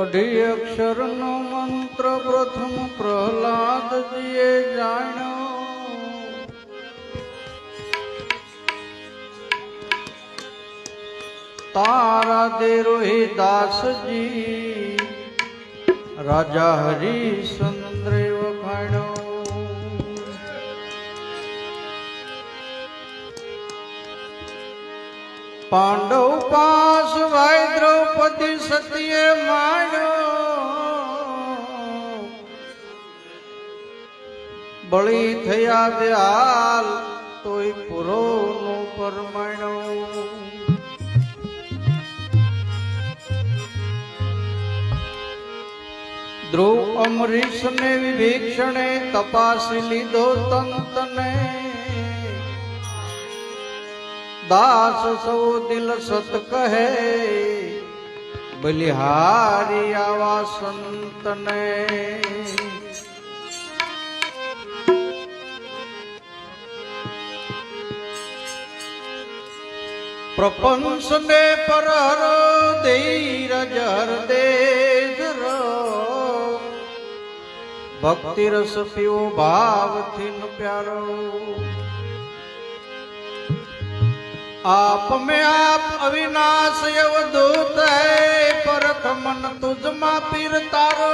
અઢી અક્ષરનો મંત્ર પ્રથમ પ્રહલાદજીએ જાણ્યો. તારા દેરોહી દાસજી રાજા હરિશ્ચંદ્રે વખાણ્યો. પાંડવ પાસ ભાઈ દ્રૌપદી સતીએ માણ્યો. બળી થયા દયાલ તોય પૂરો નો પરમાણ્યો. ધ્રુવ અમરીશ ને વિભીક્ષણે તપાસી લીધો તંતને. દાસ સૌ દિલ સત કહે બલિહારી આવા સંતને. પ્રપંચ ને પરહર ધીરજ હરદેજ ભક્તિ રસ પીવો ભાવથી ન પ્યારો. आप में आप अविनाश अवधूत है परख मन तुझमा पीर तारो.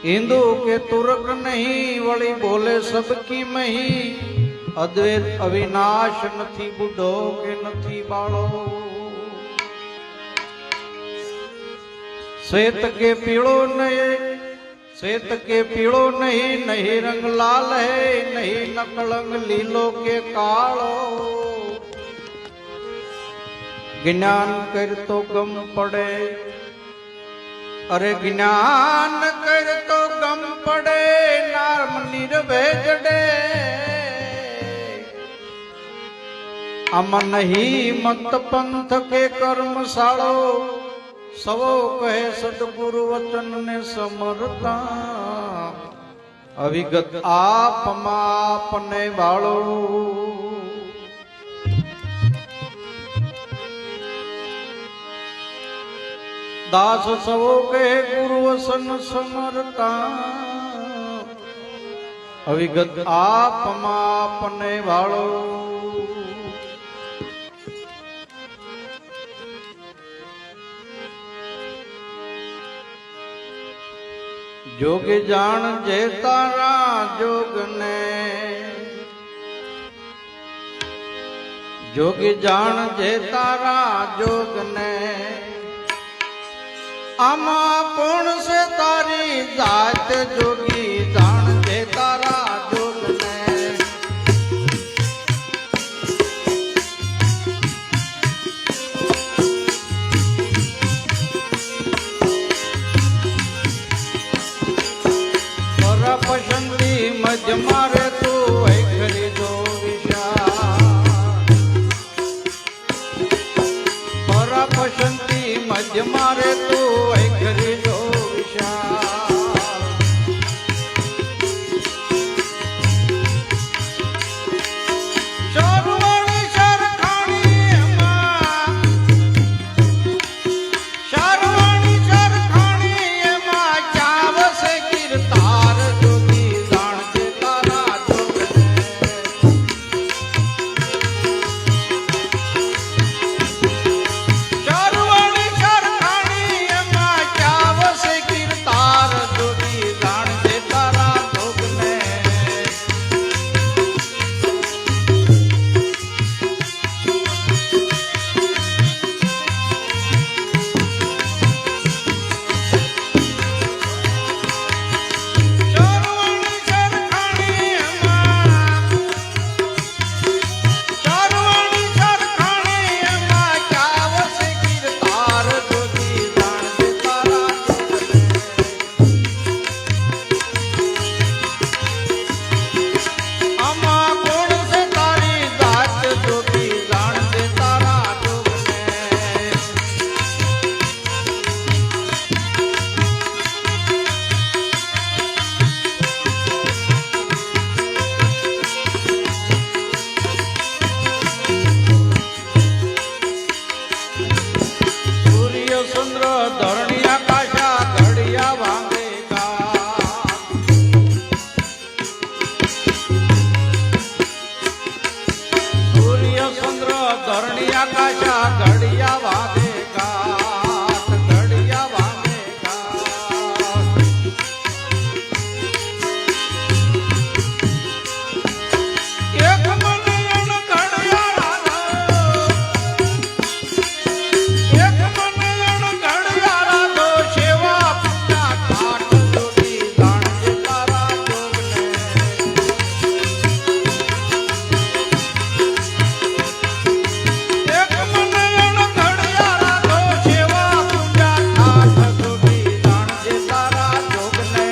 हिंदू के तुर्क नहीं वળી बोले सबकी मही. अद्वैत अविनाश નથી બુઢો કે નથી બાળો. श्वेत के पीड़ो नहीं श्वेत के पीड़ो नहीं नहीं रंग लाल है नहीं नकलंग लीलो के कालो. ज्ञान कर तो गम पड़े अरे ज्ञान कर तो गम पड़े नाम निर्भय जड़े. अमन ही मत पंथ के कर्मशालो સવો કહે સદગુરુ વચન ને સમરતા. અવિગત આપને વાળો. દાસ સવો કહે ગુરુ વચન સમરતા. અવિગત આપને વાળો. जोग जान जे तारा जोग ने जोग जान जे तारा जोग ने. आमा कौन से तारी जात जोगी जान जे तारा जोग ने. पसंदी मज मारे तू है खरीदो विशाल. पर पसंदी मज मारे तू है खरीदो विशाल. ધરણી આકાશા ઘડિયા વાગે ગાત ઘડિયા વાગે ગાત એક મનયણ ઘડિયા રાધો એક મનયણ ઘડિયા રાધો સેવા પૂજા ઠાઠ જોડી જાણજે તારા જોગને એક મનયણ ઘડિયા રાધો સેવા પૂજા ઠાઠ જોડી જાણજે તારા જોગને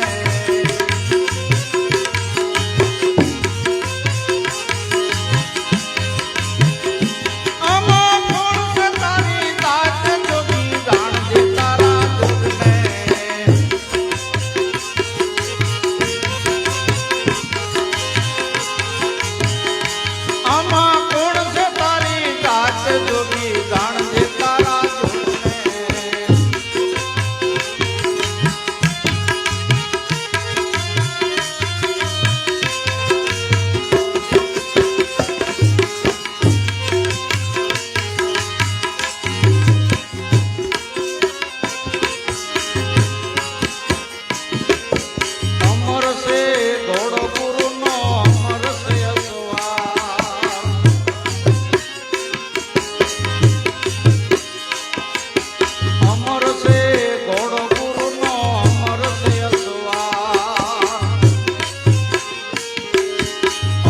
આમાં કોણ છે તારી દાત જોગી જાણજે તારા જોગને આમાં કોણ છે તારી દાત જોગી જાણજે તારા જોગને અમર છે ઘોડો ગુરુનો અમર છે અસવાર અમર છે ઘોડો ગુરુનો અમર છે અસવાર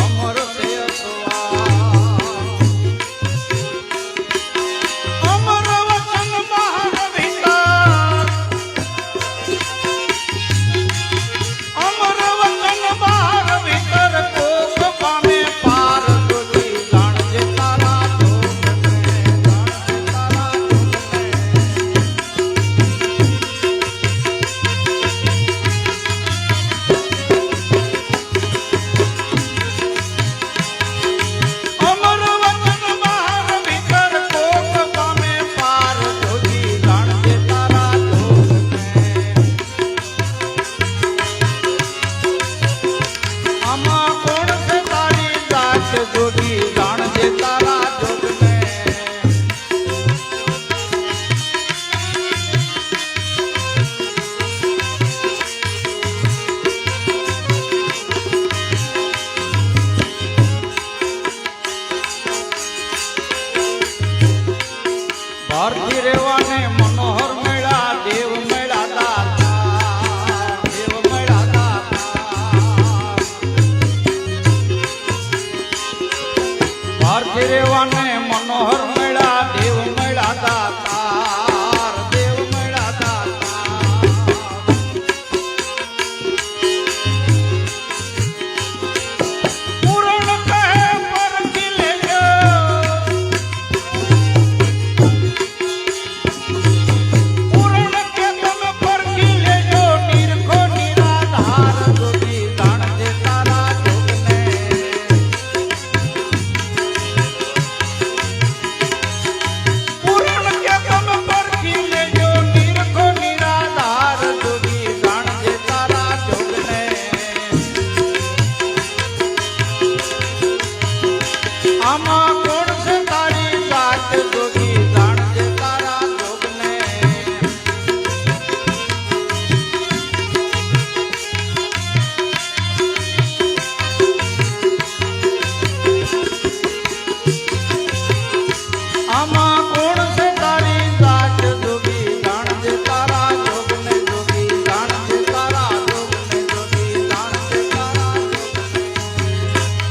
અમર છે અસવાર અમર વચન બહાર ભીતર અમર વચન બહાર ભીતર કોક પામે પાર જોગી જાણજે તારા જોગને જાણજે તારા જોગને અમર વચન બહાર ભીતર કોક પામે પાર જોગી જાણજે તારા જોગને આમાં કોણ છે તારી દાત જોગી જાણજે તારા જોગને ભારતી રેવાને મનોહર મેળા દેવ મેળા દાતા દેવ મેળા દાતા ભારતી રેવાને મનોહર મેળા દેવ મેળા દાતા દેવ મેળા દાતા પૂરણ કહે પરખી લેજો પૂરણ કે તમે પરખી લેજો નિરખો નિરાધાર જોગી જાણજે તારા જોગને પૂરણ કે તમે પરખી લેજો નિરખો નિરાધાર જોગી જાણજે તારા જોગને આમાં